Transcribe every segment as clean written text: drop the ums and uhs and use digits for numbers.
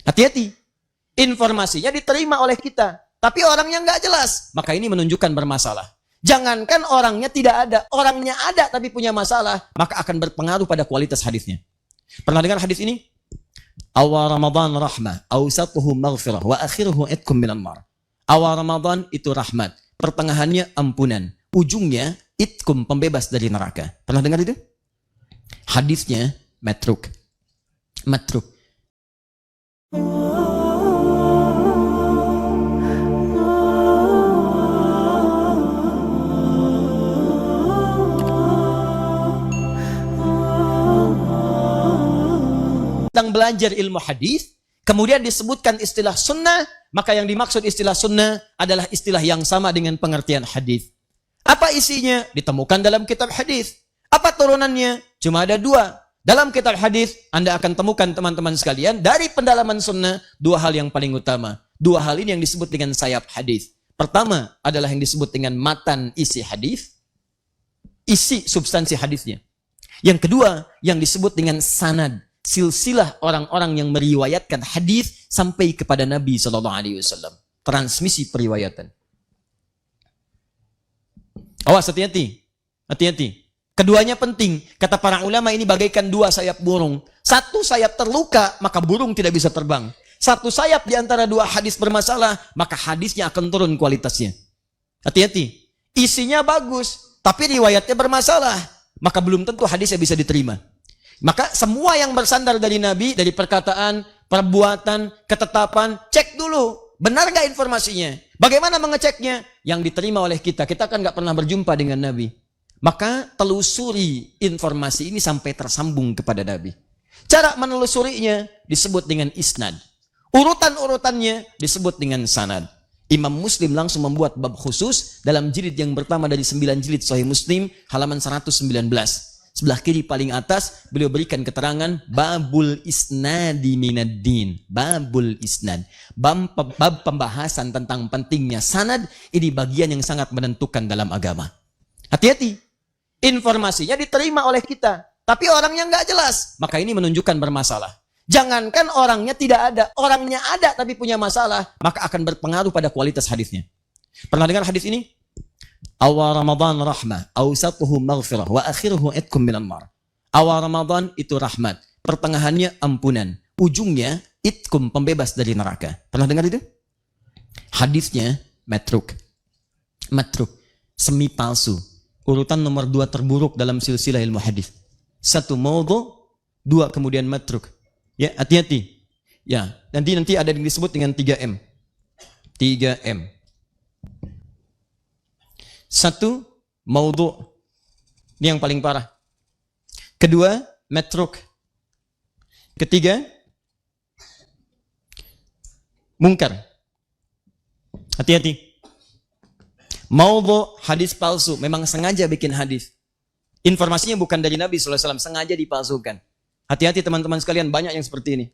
Hati-hati. Informasinya diterima oleh kita, tapi orangnya nggak jelas. Maka ini menunjukkan bermasalah. Jangankan orangnya tidak ada, orangnya ada tapi punya masalah, maka akan berpengaruh pada kualitas hadisnya. Pernah dengar hadis ini? Awal Ramadan rahmah, awsatuhu maghfirah, wa akhiruhu itkum minan nar. Awal Ramadan itu rahmat, pertengahannya ampunan, ujungnya itkum, pembebas dari neraka. Pernah dengar itu? Hadisnya matruk. Matruk. Sedang belajar ilmu hadis, kemudian disebutkan istilah sunnah, maka yang dimaksud istilah sunnah adalah istilah yang sama dengan pengertian hadis. Apa isinya? Ditemukan dalam kitab hadis. Apa turunannya? Cuma ada dua. Dalam kitab hadis, Anda akan temukan teman-teman sekalian, dari pendalaman sunnah, dua hal yang paling utama. Dua hal ini yang disebut dengan sayap hadis. Pertama adalah yang disebut dengan matan isi hadis, isi substansi hadisnya. Yang kedua, yang disebut dengan sanad, silsilah orang-orang yang meriwayatkan hadis sampai kepada Nabi SAW. Transmisi periwayatan. Awas, hati-hati. Hati-hati. Keduanya penting. Kata para ulama, ini bagaikan dua sayap burung. Satu sayap terluka, maka burung tidak bisa terbang. Satu sayap di antara dua hadis bermasalah, maka hadisnya akan turun kualitasnya. Hati-hati. Isinya bagus, tapi riwayatnya bermasalah, maka belum tentu hadisnya bisa diterima. Maka semua yang bersandar dari Nabi, dari perkataan, perbuatan, ketetapan, cek dulu. Benar gak informasinya? Bagaimana mengeceknya? Yang diterima oleh kita. Kita kan gak pernah berjumpa dengan Nabi. Maka telusuri informasi ini sampai tersambung kepada Nabi. Cara menelusurinya disebut dengan isnad. Urutan-urutannya disebut dengan sanad. Imam Muslim langsung membuat bab khusus dalam jilid yang pertama dari 9 jilid Sahih Muslim, halaman 119. Sebelah kiri paling atas, beliau berikan keterangan babul isnadi minaddin. Babul isnad. Bab pembahasan tentang pentingnya sanad, ini bagian yang sangat menentukan dalam agama. Hati-hati. Informasinya diterima oleh kita, tapi orangnya nggak jelas. Maka ini menunjukkan bermasalah. Jangankan orangnya tidak ada, orangnya ada tapi punya masalah, maka akan berpengaruh pada kualitas hadisnya. Pernah dengar hadis ini? Awal Ramadan rahmah, awsatuhu maghfirah, wa akhiruhu itkum minan nar. Awal Ramadan itu rahmat, pertengahannya ampunan, ujungnya itkum, pembebas dari neraka. Pernah dengar itu? Hadisnya matruk. Matruk, semi palsu. Urutan nomor 2 terburuk dalam silsilah ilmu hadis. 1 maudhu, 2 kemudian matruk. Ya, hati-hati. Ya, nanti ada yang disebut dengan 3M. 3M. 1 maudhu. Ini yang paling parah. 2 matruk. 3 mungkar. Hati-hati. Maudhu, hadis palsu, memang sengaja bikin hadis. Informasinya bukan dari Nabi SAW, sengaja dipalsukan. Hati-hati teman-teman sekalian, banyak yang seperti ini.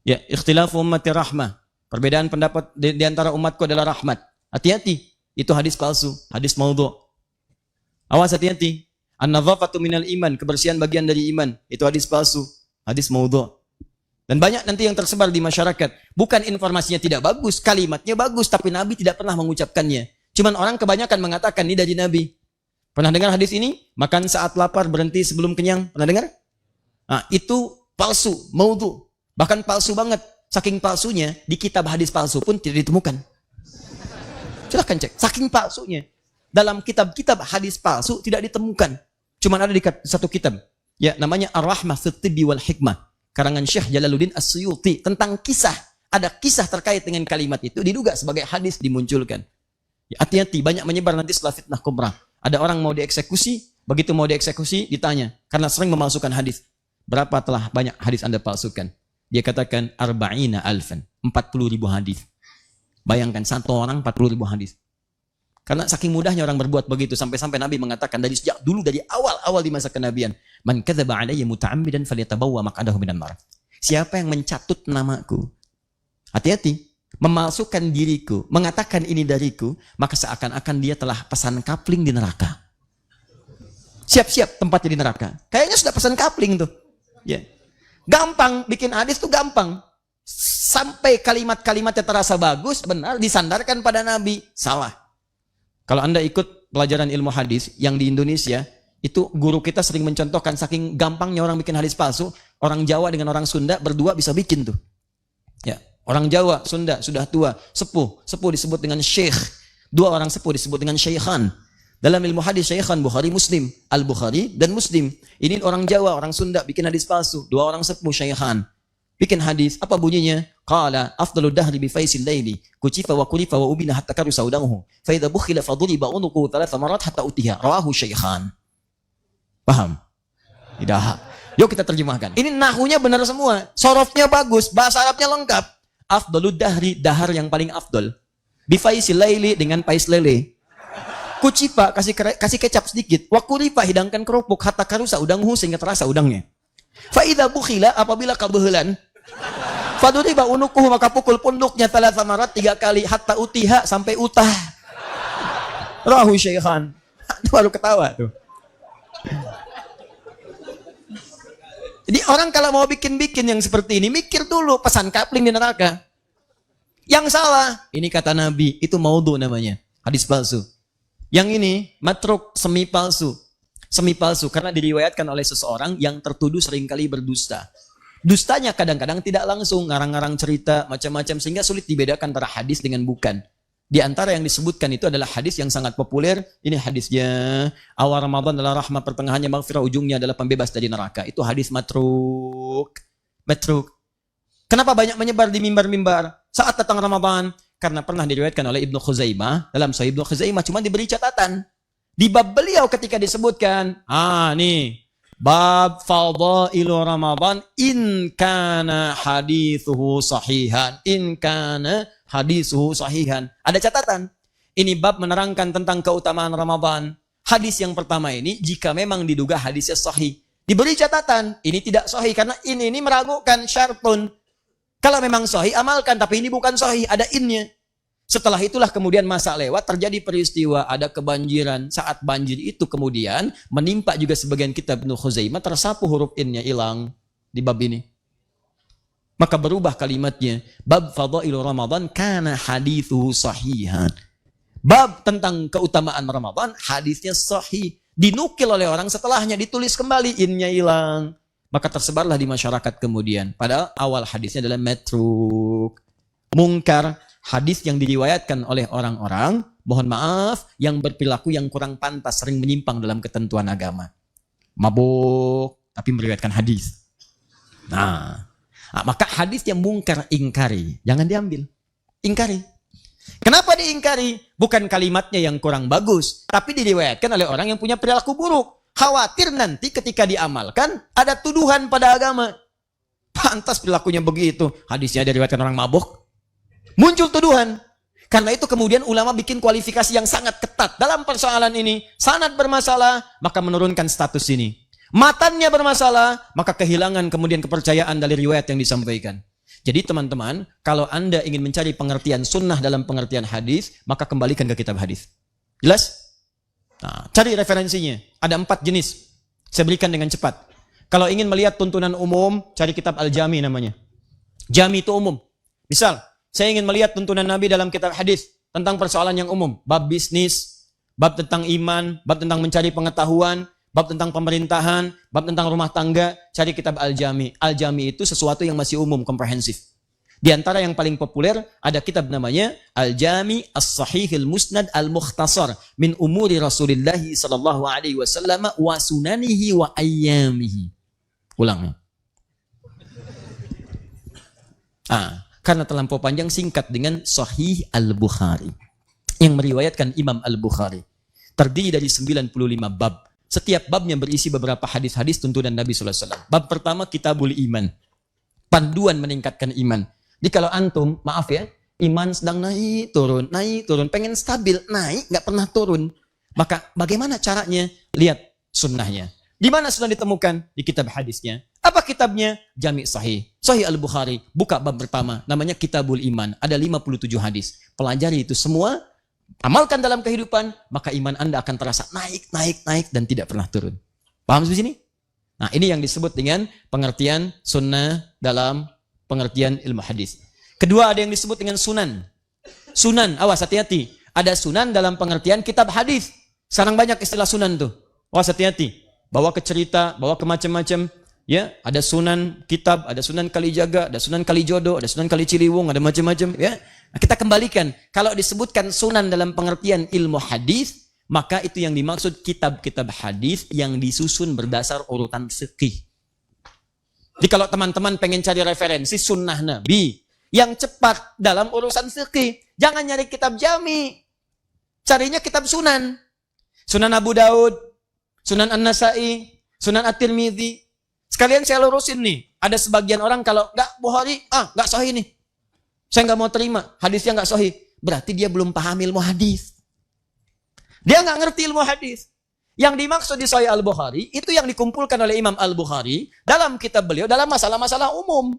Ya, ikhtilafu ummati rahmah. Perbedaan pendapat di antara umatku adalah rahmat. Hati-hati, itu hadis palsu, hadis maudhu. Awas, hati-hati. An-nadhafatu minal iman, kebersihan bagian dari iman, itu hadis palsu, hadis maudhu. Dan banyak nanti yang tersebar di masyarakat. Bukan informasinya tidak bagus, kalimatnya bagus, tapi Nabi tidak pernah mengucapkannya. Cuman orang kebanyakan mengatakan ini dari Nabi. Pernah dengar hadis ini? Makan saat lapar, berhenti sebelum kenyang. Pernah dengar? Nah, itu palsu, maudhu. Bahkan palsu banget. Saking palsunya, di kitab hadis palsu pun tidak ditemukan. Silahkan cek. Saking palsunya. Dalam kitab-kitab hadis palsu tidak ditemukan. Cuman ada di satu kitab. Ya, namanya Ar-Rahmah fit Tibbi wal Hikmah. Karangan Syekh Jalaluddin As-Suyuti. Tentang kisah. Ada kisah terkait dengan kalimat itu. Diduga sebagai hadis dimunculkan. Hati-hati, banyak menyebar nanti setelah fitnah kubra. Ada orang mau dieksekusi, begitu mau dieksekusi ditanya, karena sering memalsukan hadis. Berapa telah banyak hadis Anda palsukan? Dia katakan arba'ina alfan, 40.000 hadis. Bayangkan satu orang 40.000 hadis. Karena saking mudahnya orang berbuat begitu, sampai-sampai Nabi mengatakan dari sejak dulu, dari awal-awal di masa kenabian, man kadzaba alayya muta'ammidan falyatabawwa maq'adahu minan nar. Siapa yang mencatut namaku? Hati-hati. Memalsukan diriku, mengatakan ini dariku, maka seakan-akan dia telah pesan kapling di neraka. Siap-siap tempatnya di neraka. Kayaknya sudah pesan kapling tuh. Ya. Gampang, bikin hadis tuh gampang. sampai kalimat-kalimatnya terasa bagus, benar, disandarkan pada Nabi, salah. Kalau Anda ikut pelajaran ilmu hadis yang di Indonesia, itu guru kita sering mencontohkan, saking gampangnya orang bikin hadis palsu, orang Jawa dengan orang Sunda berdua bisa bikin tuh. Ya, orang Jawa, Sunda sudah tua, sepuh disebut dengan syekh. Dua orang sepuh disebut dengan syekhan. Dalam ilmu hadis syekhan Bukhari Muslim, Al-Bukhari dan Muslim. Ini orang Jawa, orang Sunda bikin hadis palsu. Dua orang sepuh syekhan bikin hadis, apa bunyinya? Qala afdalu dahri bi faisil laili kucifa wa kulifa wa ubina hatta karu saudahu fa idza bukhila faduriba unuqu thalath marat hatta utiha rawahu syekhan. Paham? Tidak. Yuk kita terjemahkan. Ini nahunya benar semua, sorofnya bagus, bahasa Arabnya lengkap. Afdalu dahri, dahar yang paling afdol. Bi faisil laili, dengan pais lele. Kucipa, kasih kecap sedikit. Wa kulifa, hidangkan kerupuk hatta karu saudahu, sehingga terasa udangnya. Fa idza bukhila, apabila kebehelan, faduriba unukuhu, maka pukul punduknya thalatha marat, 3 kali, hatta utiha, sampai utah. Rahu syekhan. Baru ketawa tuh. Jadi orang kalau mau bikin-bikin yang seperti ini, mikir dulu, pesan kapling di neraka. Yang salah, ini kata Nabi, itu maudhu namanya, hadis palsu. Yang ini matruk, semi palsu. Semi palsu karena diriwayatkan oleh seseorang yang tertuduh seringkali berdusta. Dustanya kadang-kadang tidak langsung, ngarang-ngarang cerita macam-macam, sehingga sulit dibedakan antara hadis dengan bukan. Di antara yang disebutkan itu adalah hadis yang sangat populer. Ini hadisnya, awal Ramadan adalah rahmat, pertengahannya maghfirah, ujungnya adalah pembebas dari neraka. Itu hadis matruk. Matruk. Kenapa banyak menyebar di mimbar-mimbar saat datang Ramadan? Karena pernah diriwayatkan oleh Ibnu Khuzaimah, dalam Sahih Ibnu Khuzaimah cuma diberi catatan. Di bab beliau ketika disebutkan, nih, bab fadailu Ramadan in kana hadithuhu sahihan. In kana hadithuhu sahihan. Ada catatan. Ini bab menerangkan tentang keutamaan Ramadan. Hadis yang pertama ini jika memang diduga hadisnya sahih. Diberi catatan, ini tidak sahih karena ini meragukan syartun. Kalau memang sahih amalkan, tapi ini bukan sahih, ada innya. Setelah itulah kemudian masa lewat, terjadi peristiwa, ada kebanjiran. Saat banjir itu kemudian menimpa juga sebagian kitab Ibnu Khuzaimah, tersapu huruf innya, hilang di bab ini. Maka berubah kalimatnya, bab fadailu Ramadan kana hadithu sahihan. Bab tentang keutamaan Ramadan, hadisnya sahih. Dinukil oleh orang setelahnya, ditulis kembali, innya hilang. Maka tersebarlah di masyarakat kemudian. Padahal awal hadisnya adalah matruk, mungkar. Hadis yang diriwayatkan oleh orang-orang, mohon maaf, yang berperilaku yang kurang pantas, sering menyimpang dalam ketentuan agama. Mabuk, tapi meriwayatkan hadis. Maka hadis yang mungkar, ingkari. Jangan diambil. Ingkari. Kenapa diingkari? Bukan kalimatnya yang kurang bagus, tapi diriwayatkan oleh orang yang punya perilaku buruk. Khawatir nanti ketika diamalkan, ada tuduhan pada agama. Pantas perilakunya begitu. Hadisnya diriwayatkan orang mabuk. Muncul tuduhan. Karena itu kemudian ulama bikin kualifikasi yang sangat ketat dalam persoalan ini. Sanad bermasalah, maka menurunkan status ini. Matannya bermasalah, maka kehilangan kemudian kepercayaan dari riwayat yang disampaikan. Jadi teman-teman, kalau Anda ingin mencari pengertian sunnah dalam pengertian hadis, maka kembalikan ke kitab hadis. Jelas? Cari referensinya. Ada 4 jenis. Saya berikan dengan cepat. Kalau ingin melihat tuntunan umum, cari kitab Al-Jami namanya. Jami itu umum. Misal, saya ingin melihat tuntunan Nabi dalam kitab hadis tentang persoalan yang umum. Bab bisnis, bab tentang iman, bab tentang mencari pengetahuan, bab tentang pemerintahan, bab tentang rumah tangga, cari kitab Al-Jami. Al-Jami itu sesuatu yang masih umum, komprehensif. Di antara yang paling populer ada kitab namanya Al-Jami As-Sahihil Musnad Al-Mukhtasar min umuri Rasulillah sallallahu alaihi wasallam wa sunanihi wa ayyamihi. Ulang. Karena terlampau panjang, singkat dengan Sahih Al-Bukhari yang meriwayatkan Imam Al-Bukhari. Terdiri dari 95 bab. Setiap babnya berisi beberapa hadis-hadis tuntunan Nabi sallallahu alaihi wasallam. Bab pertama Kitabul Iman. Panduan meningkatkan iman. Jadi kalau antum, maaf ya, iman sedang naik turun, pengen stabil, naik, nggak pernah turun. Maka bagaimana caranya? Lihat sunnahnya. Di mana sunnah ditemukan? Di kitab hadisnya. Apa kitabnya? Jami' Sahih. Sahih Al-Bukhari. Buka bab pertama, namanya Kitabul Iman. Ada 57 hadis. Pelajari itu semua, amalkan dalam kehidupan, maka iman Anda akan terasa naik, dan tidak pernah turun. Paham di sini? Nah, ini yang disebut dengan pengertian sunnah dalam pengertian ilmu hadis. Kedua ada yang disebut dengan sunan. Sunan, awas hati-hati. Ada sunan dalam pengertian kitab hadis. Sekarang banyak istilah sunan tuh. Awas hati-hati. Bawa ke cerita, bawa ke macam-macam. Ya, ada sunan kitab, ada sunan Kalijaga, ada sunan Kalijodo, ada sunan Kaliciliwung, ada macam-macam. Ya, nah, kita kembalikan. Kalau disebutkan sunan dalam pengertian ilmu hadis, maka itu yang dimaksud kitab-kitab hadis yang disusun berdasar urutan fikih. Jadi kalau teman-teman pengen cari referensi sunnah Nabi yang cepat dalam urusan fikih, jangan nyari kitab jami. Carinya kitab sunan. Sunan Abu Daud, Sunan An-Nasai, Sunan At-Tirmidzi. Sekalian saya lurusin nih. Ada sebagian orang kalau nggak Bukhari, nggak sahih nih. Saya nggak mau terima. Hadisnya nggak sahih. Berarti dia belum paham ilmu hadis. Dia nggak ngerti ilmu hadis. Yang dimaksud di Sahih Al-Bukhari, itu yang dikumpulkan oleh Imam Al-Bukhari dalam kitab beliau, dalam masalah-masalah umum.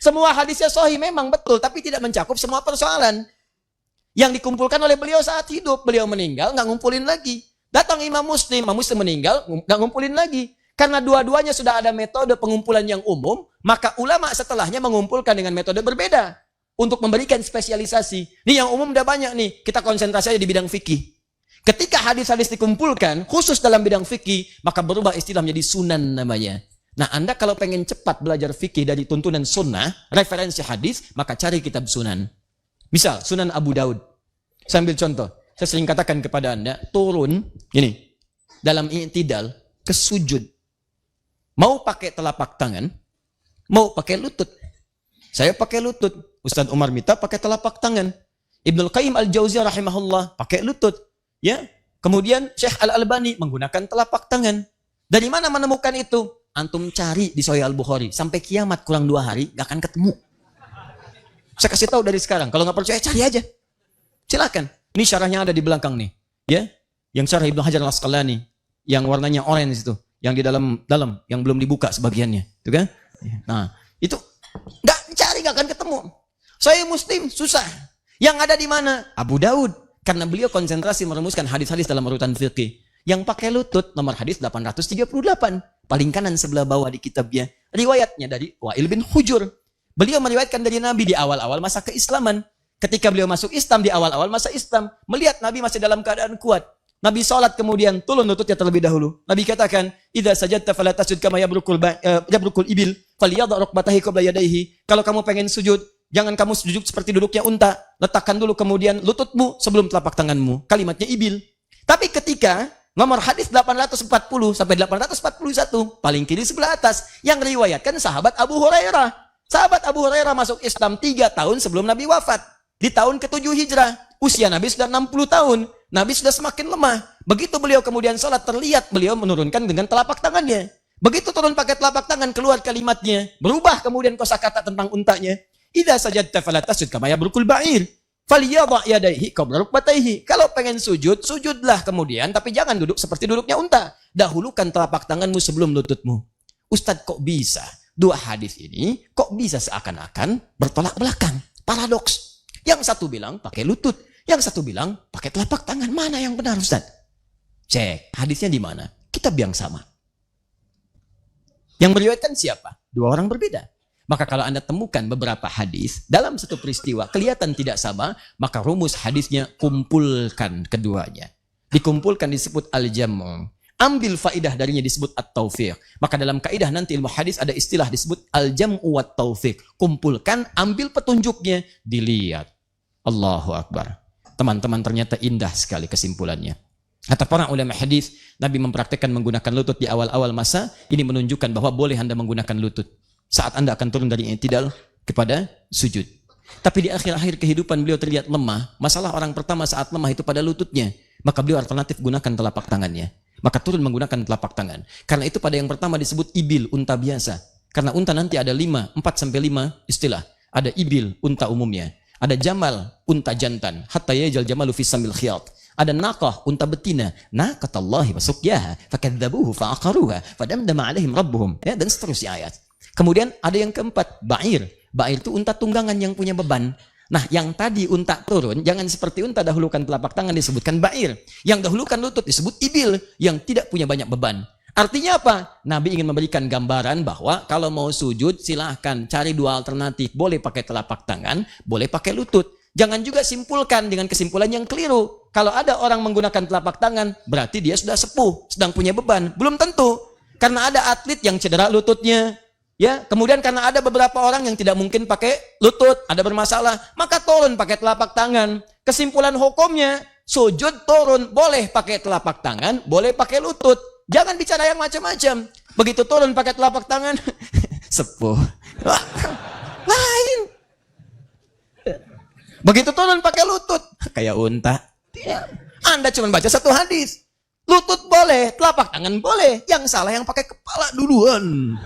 Semua hadisnya sahih memang betul, tapi tidak mencakup semua persoalan. Yang dikumpulkan oleh beliau saat hidup. Beliau meninggal, nggak ngumpulin lagi. Datang Imam Muslim meninggal, nggak ngumpulin lagi. Karena dua-duanya sudah ada metode pengumpulan yang umum, maka ulama setelahnya mengumpulkan dengan metode berbeda untuk memberikan spesialisasi. Nih yang umum udah banyak nih, kita konsentrasi aja di bidang fikih. Ketika hadis-hadis dikumpulkan khusus dalam bidang fikih, maka berubah istilah menjadi sunan namanya. Nah, Anda kalau pengen cepat belajar fikih dari tuntunan sunnah, referensi hadis, maka cari kitab sunan. Misal Sunan Abu Daud. Saya ambil contoh. Saya sering katakan kepada Anda, turun gini dalam i'tidal ke sujud. Mau pakai telapak tangan, mau pakai lutut. Saya pakai lutut. Ustaz Umar Mita pakai telapak tangan. Ibnul Qayyim Al-Jauziyah rahimahullah pakai lutut. Ya. Kemudian Syekh Al-Albani menggunakan telapak tangan. Dari mana menemukan itu? Antum cari di Sahih Al-Bukhari. Sampai kiamat kurang 2 hari, gak akan ketemu. Saya kasih tahu dari sekarang. Kalau nggak percaya, cari aja. Silakan. Ini syarahnya ada di belakang nih. Ya. Yang syarah Ibnu Hajar Al-Asqalani. Yang warnanya orange itu. Yang di dalam yang belum dibuka sebagiannya, itu kan? Nah, itu nggak akan ketemu. Saya Muslim susah. Yang ada di mana? Abu Daud, karena beliau konsentrasi merumuskan hadis-hadis dalam urutan fikih. Yang pakai lutut nomor hadis 838, paling kanan sebelah bawah di kitabnya. Riwayatnya dari Wa'il bin Hujur. Beliau meriwayatkan dari Nabi di awal-awal masa keislaman. Ketika beliau masuk Islam di awal-awal masa Islam, melihat Nabi masih dalam keadaan kuat. Nabi salat kemudian turun lututnya terlebih dahulu. Nabi katakan, "Idza sajadta fala tasjud kama yabrukul ibil, falyadha rukbatahi qabla yadayhi." Kalau kamu pengen sujud, jangan kamu sujud seperti duduknya unta. Letakkan dulu kemudian lututmu sebelum telapak tanganmu. Kalimatnya ibil. Tapi ketika nomor hadis 840 sampai 841, paling kiri sebelah atas, yang riwayatkan sahabat Abu Hurairah. Sahabat Abu Hurairah masuk Islam 3 tahun sebelum Nabi wafat. Di tahun ke-7 Hijrah. Usia Nabi sudah 60 tahun. Nabi sudah semakin lemah. Begitu beliau kemudian salat, terlihat beliau menurunkan dengan telapak tangannya. Begitu turun pakai telapak tangan, keluar kalimatnya. Berubah kemudian kosakata tentang untanya. Idza sajadta fala tasjud kama yabrukul ba'ir. Falyadha yadayhi qabla rukbatayhi. Kalau pengen sujud, sujudlah kemudian, tapi jangan duduk seperti duduknya unta. Dahulukan telapak tanganmu sebelum lututmu. Ustadz, kok bisa? 2 hadis ini kok bisa seakan-akan bertolak belakang? Paradoks. Yang satu bilang pakai lutut, yang satu bilang pakai telapak tangan. Mana yang benar, Ustaz? Cek, hadisnya di mana? Kitab yang sama. Yang meriwayatkan siapa? 2 orang berbeda. Maka kalau Anda temukan beberapa hadis dalam satu peristiwa kelihatan tidak sama, maka rumus hadisnya kumpulkan keduanya. Dikumpulkan disebut al-jamu'. Ambil faidah darinya disebut at-taufiq. Maka dalam kaidah nanti ilmu hadis ada istilah disebut al-jam'u wat-taufiq. Kumpulkan, ambil petunjuknya, dilihat. Allahu Akbar. Teman-teman, ternyata indah sekali kesimpulannya. Kata para ulama hadis, Nabi mempraktikkan menggunakan lutut di awal-awal masa. Ini menunjukkan bahwa boleh Anda menggunakan lutut saat Anda akan turun dari i'tidal kepada sujud. Tapi di akhir-akhir kehidupan beliau terlihat lemah. Masalah orang pertama saat lemah itu pada lututnya. Maka beliau alternatif gunakan telapak tangannya. Maka turun menggunakan telapak tangan. Karena itu pada yang pertama disebut ibil, unta biasa. Karena unta nanti ada 4 sampai 5 istilah. Ada ibil, unta umumnya. Ada jamal, unta jantan. Hatta yajal jamalu fi samil khiyat. Ada naqah, unta betina. Naqatallahi wa suqyaha fakadzabuhu fa'aqaruha fadamdama alaihim rabbuhum. Ya, dan seterusnya ayat. Kemudian ada yang keempat, ba'ir. Ba'ir itu unta tunggangan yang punya beban. Nah, yang tadi unta turun, jangan seperti unta dahulukan telapak tangan disebutkan ba'ir. Yang dahulukan lutut disebut ibil, yang tidak punya banyak beban. Artinya apa? Nabi ingin memberikan gambaran bahwa kalau mau sujud silahkan cari dua alternatif. Boleh pakai telapak tangan, boleh pakai lutut. Jangan juga simpulkan dengan kesimpulan yang keliru. Kalau ada orang menggunakan telapak tangan, berarti dia sudah sepuh, sedang punya beban. Belum tentu. Karena ada atlet yang cedera lututnya. Ya, kemudian karena ada beberapa orang yang tidak mungkin pakai lutut, ada bermasalah, maka turun pakai telapak tangan. Kesimpulan hukumnya, sujud turun, boleh pakai telapak tangan, boleh pakai lutut. Jangan bicara yang macam-macam. Begitu turun pakai telapak tangan, sepuh. Lain. Begitu turun pakai lutut, kayak unta. Anda cuma baca satu hadis. Lutut boleh, telapak tangan boleh. Yang salah yang pakai kepala duluan.